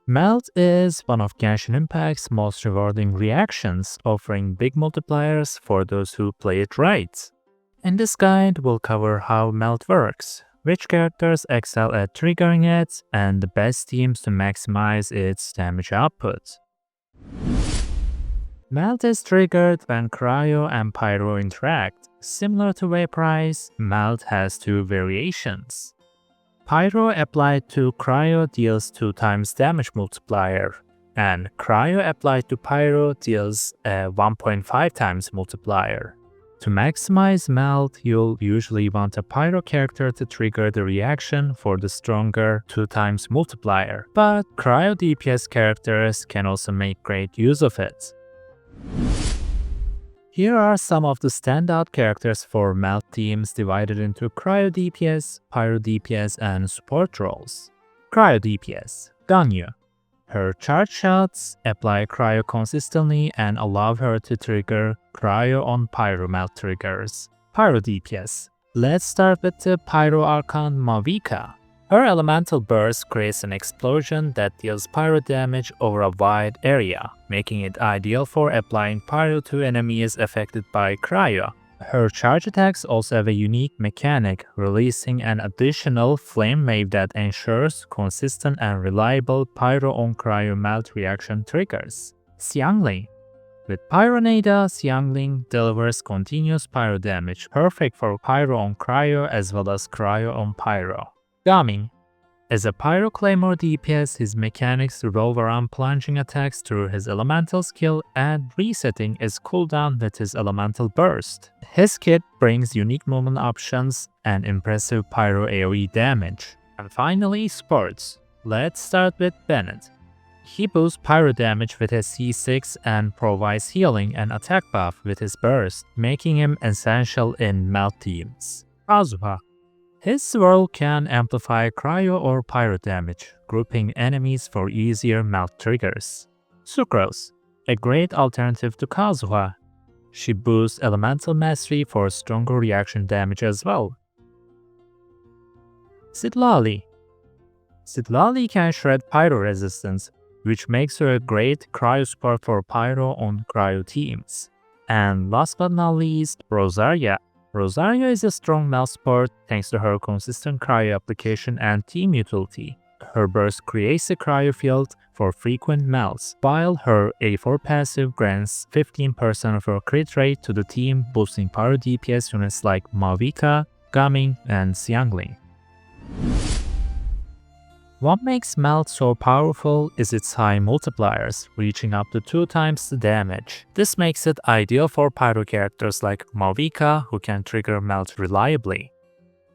Melt is one of Genshin Impact's most rewarding reactions, offering big multipliers for those who play it right. In this guide, we'll cover how Melt works, which characters excel at triggering it, and the best teams to maximize its damage output. Melt is triggered when Cryo and Pyro interact. Similar to Vaporize, Melt has two variations. Pyro applied to Cryo deals 2 times damage multiplier, and Cryo applied to Pyro deals a 1.5 times multiplier. To maximize Melt, you'll usually want a Pyro character to trigger the reaction for the stronger 2 times multiplier, but Cryo DPS characters can also make great use of it. Here are some of the standout characters for Melt teams divided into Cryo DPS, Pyro DPS, and support roles. Cryo DPS, Ganyu. Her charge shots apply Cryo consistently and allow her to trigger Cryo on Pyro Melt triggers. Pyro DPS. Let's start with the Pyro Archon Mavica. Her elemental burst creates an explosion that deals pyro damage over a wide area, making it ideal for applying pyro to enemies affected by cryo. Her charge attacks also have a unique mechanic, releasing an additional flame wave that ensures consistent and reliable pyro on cryo melt reaction triggers. Xiangling. With Pyronada, Xiangling delivers continuous pyro damage, perfect for pyro on cryo as well as cryo on pyro. Gaming. As a Pyro Claymore DPS, his mechanics revolve around plunging attacks through his elemental skill and resetting his cooldown with his elemental burst. His kit brings unique movement options and impressive Pyro AoE damage. And finally, sports. Let's start with Bennett. He boosts Pyro damage with his C6 and provides healing and attack buff with his burst, making him essential in Melt teams. Kazuha. His swirl can amplify cryo or pyro damage, grouping enemies for easier melt triggers. Sucrose, a great alternative to Kazuha. She boosts elemental mastery for stronger reaction damage as well. Citlali. Citlali can shred pyro resistance, which makes her a great cryo support for pyro on cryo teams. And last but not least, Rosaria. Rosaria is a strong melt support thanks to her consistent cryo application and team utility. Her burst creates a cryo field for frequent melts, while her A4 passive grants 15% of her crit rate to the team, boosting pyro DPS units like Mavica, Gaming, and Xiangling. What makes Melt so powerful is its high multipliers, reaching up to 2 times the damage. This makes it ideal for pyro characters like Mavica, who can trigger Melt reliably.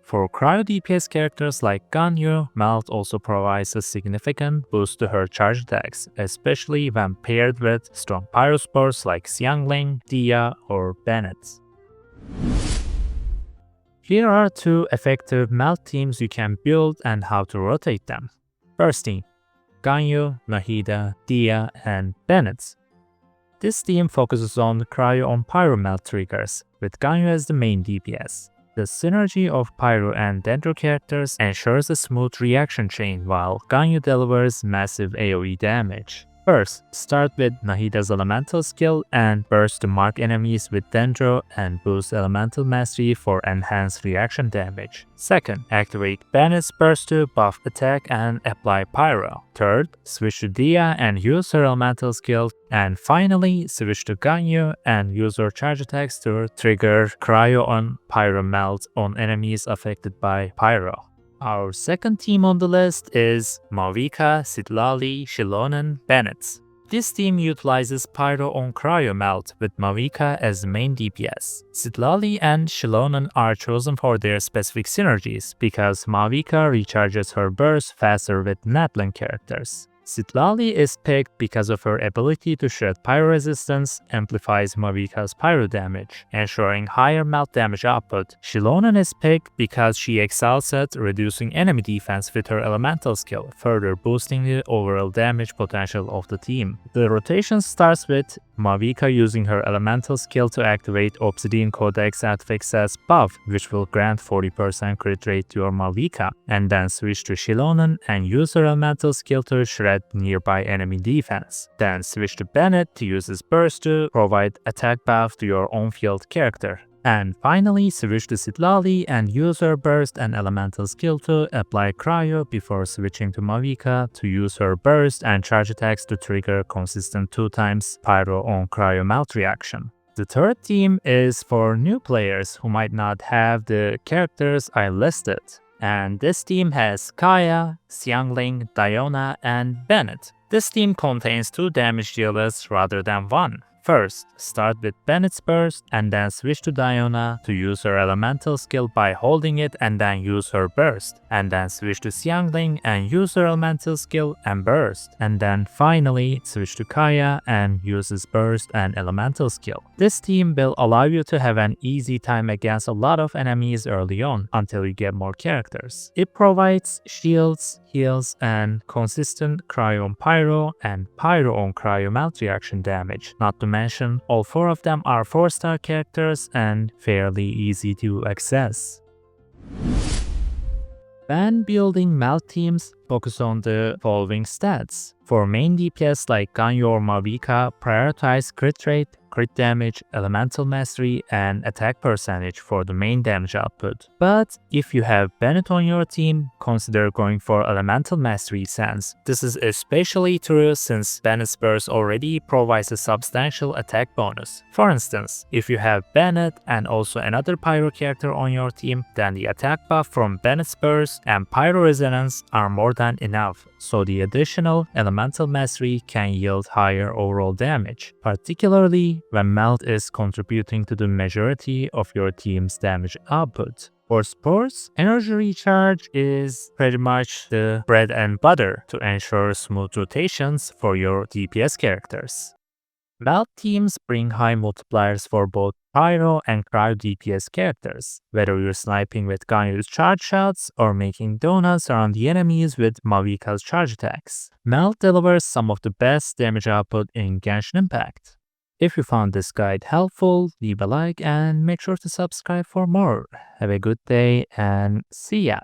For cryo DPS characters like Ganyu, Melt also provides a significant boost to her charge attacks, especially when paired with strong pyro supports like Xiangling, Dia, or Bennett. Here are 2 effective Melt teams you can build and how to rotate them. First team, Ganyu, Nahida, Dia, and Bennett. This team focuses on cryo on pyro melt triggers, with Ganyu as the main DPS. The synergy of pyro and dendro characters ensures a smooth reaction chain while Ganyu delivers massive AoE damage. First, start with Nahida's elemental skill and burst to mark enemies with dendro and boost elemental mastery for enhanced reaction damage. Second, activate Bennett's burst to buff attack and apply pyro. Third, switch to Dia and use her elemental skill. And finally, switch to Ganyu and use her charge attacks to trigger cryo on pyro melt on enemies affected by pyro. Our second team on the list is Mavica, Citlali, Shilonen, Bennett. This team utilizes Pyro on Cryo Melt with Mavica as the main DPS. Citlali and Shilonen are chosen for their specific synergies because Mavica recharges her burst faster with Natlan characters. Citlali is picked because of her ability to shred pyro resistance, amplifies Mavica's pyro damage, ensuring higher melt damage output. Shilonen is picked because she excels at reducing enemy defense with her elemental skill, further boosting the overall damage potential of the team. The rotation starts with Mavica using her elemental skill to activate Obsidian Codex at Fixas buff, which will grant 40% crit rate to your Mavica, and then switch to Shilonen and use her elemental skill to shred at nearby enemy defense. Then switch to Bennett to use his burst to provide attack buff to your on-field character. And finally, switch to Citlali and use her burst and elemental skill to apply cryo before switching to Mavica to use her burst and charge attacks to trigger consistent 2x pyro on cryo melt reaction. The third team is for new players who might not have the characters I listed. And this team has Kaya, Xiangling, Diona, and Bennett. This team contains 2 damage dealers rather than 1. First, start with Bennett's burst and then switch to Diona to use her elemental skill by holding it and then use her burst. And then switch to Xiangling and use her elemental skill and burst. And then finally switch to Kaya and use his burst and elemental skill. This team will allow you to have an easy time against a lot of enemies early on until you get more characters. It provides shields, heals, and consistent cryo on pyro and pyro on cryo melt reaction damage. Not to mention, all 4 of them are 4-star characters and fairly easy to access. When building melt teams, focus on the following stats. For main DPS like Ganyu or Mavica, prioritize crit rate, crit damage, elemental mastery, and attack percentage for the main damage output. But if you have Bennett on your team, consider going for elemental mastery since this is especially true since Bennett's burst already provides a substantial attack bonus. For instance, if you have Bennett and also another pyro character on your team, then the attack buff from Bennett's burst and pyro resonance are more than enough, so the additional elemental mastery can yield higher overall damage, particularly when melt is contributing to the majority of your team's damage output. For sports, energy recharge is pretty much the bread and butter to ensure smooth rotations for your DPS characters. Melt teams bring high multipliers for both pyro and cryo DPS characters, whether you're sniping with Ganyu's charge shots or making donuts around the enemies with Mavica's charge attacks. Melt delivers some of the best damage output in Genshin Impact. If you found this guide helpful, leave a like and make sure to subscribe for more. Have a good day and see ya!